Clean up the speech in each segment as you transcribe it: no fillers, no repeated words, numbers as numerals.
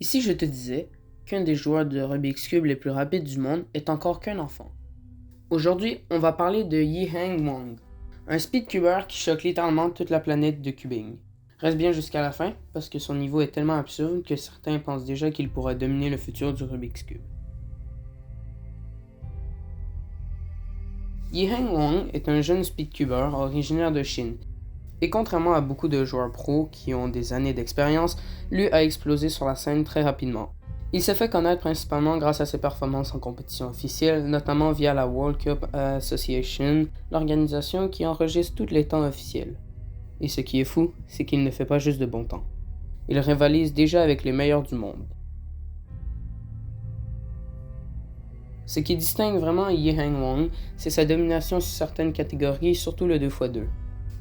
Ici, je te disais qu'un des joueurs de Rubik's Cube les plus rapides du monde est encore qu'un enfant. Aujourd'hui, on va parler de Yiheng Wang, un speedcuber qui choque littéralement toute la planète de cubing. Reste bien jusqu'à la fin, parce que son niveau est tellement absurde que certains pensent déjà qu'il pourrait dominer le futur du Rubik's Cube. Yiheng Wang est un jeune speedcuber originaire de Chine, et contrairement à beaucoup de joueurs pros qui ont des années d'expérience, lui a explosé sur la scène très rapidement. Il s'est fait connaître principalement grâce à ses performances en compétition officielle, notamment via la World Cup Association, l'organisation qui enregistre tous les temps officiels. Et ce qui est fou, c'est qu'il ne fait pas juste de bons temps. Il rivalise déjà avec les meilleurs du monde. Ce qui distingue vraiment Yiheng Wang, c'est sa domination sur certaines catégories, surtout le 2x2.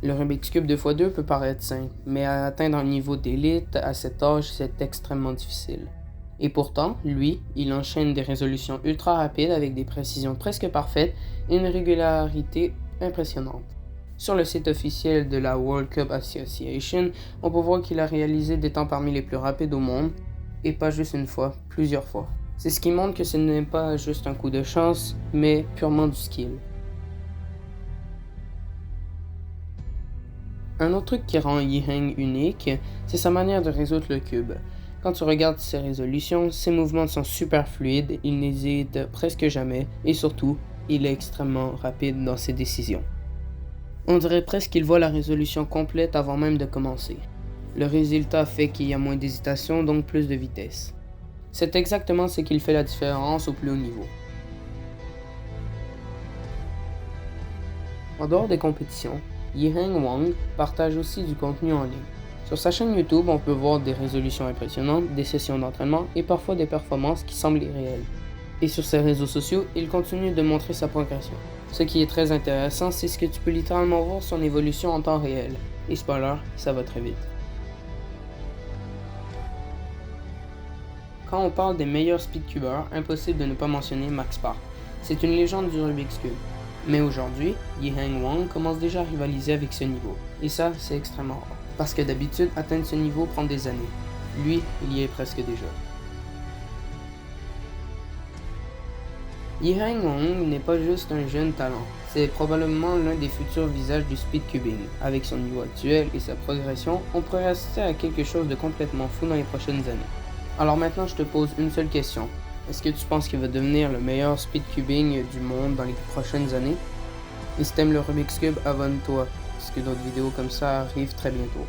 Le Rubik's Cube 2x2 peut paraître simple, mais à atteindre un niveau d'élite à cet âge, c'est extrêmement difficile. Et pourtant, lui, il enchaîne des résolutions ultra rapides avec des précisions presque parfaites et une régularité impressionnante. Sur le site officiel de la World Cup Association, on peut voir qu'il a réalisé des temps parmi les plus rapides au monde, et pas juste une fois, plusieurs fois. C'est ce qui montre que ce n'est pas juste un coup de chance, mais purement du skill. Un autre truc qui rend Yiheng unique, c'est sa manière de résoudre le cube. Quand tu regardes ses résolutions, ses mouvements sont super fluides, il n'hésite presque jamais, et surtout, il est extrêmement rapide dans ses décisions. On dirait presque qu'il voit la résolution complète avant même de commencer. Le résultat fait qu'il y a moins d'hésitation, donc plus de vitesse. C'est exactement ce qui fait la différence au plus haut niveau. En dehors des compétitions, Yiheng Wang partage aussi du contenu en ligne. Sur sa chaîne YouTube, on peut voir des résolutions impressionnantes, des sessions d'entraînement et parfois des performances qui semblent irréelles. Et sur ses réseaux sociaux, il continue de montrer sa progression. Ce qui est très intéressant, c'est que tu peux littéralement voir son évolution en temps réel. Et spoiler, ça va très vite. Quand on parle des meilleurs speedcubers, impossible de ne pas mentionner Max Park. C'est une légende du Rubik's Cube. Mais aujourd'hui, Yiheng Wang commence déjà à rivaliser avec ce niveau. Et ça, c'est extrêmement rare. Parce que d'habitude, atteindre ce niveau prend des années. Lui, il y est presque déjà. Yiheng Wang n'est pas juste un jeune talent. C'est probablement l'un des futurs visages du speedcubing. Avec son niveau actuel et sa progression, on pourrait assister à quelque chose de complètement fou dans les prochaines années. Alors maintenant, je te pose une seule question. Est-ce que tu penses qu'il va devenir le meilleur speedcubing du monde dans les prochaines années? Et si t'aimes le Rubik's Cube, abonne-toi, parce que d'autres vidéos comme ça arrivent très bientôt.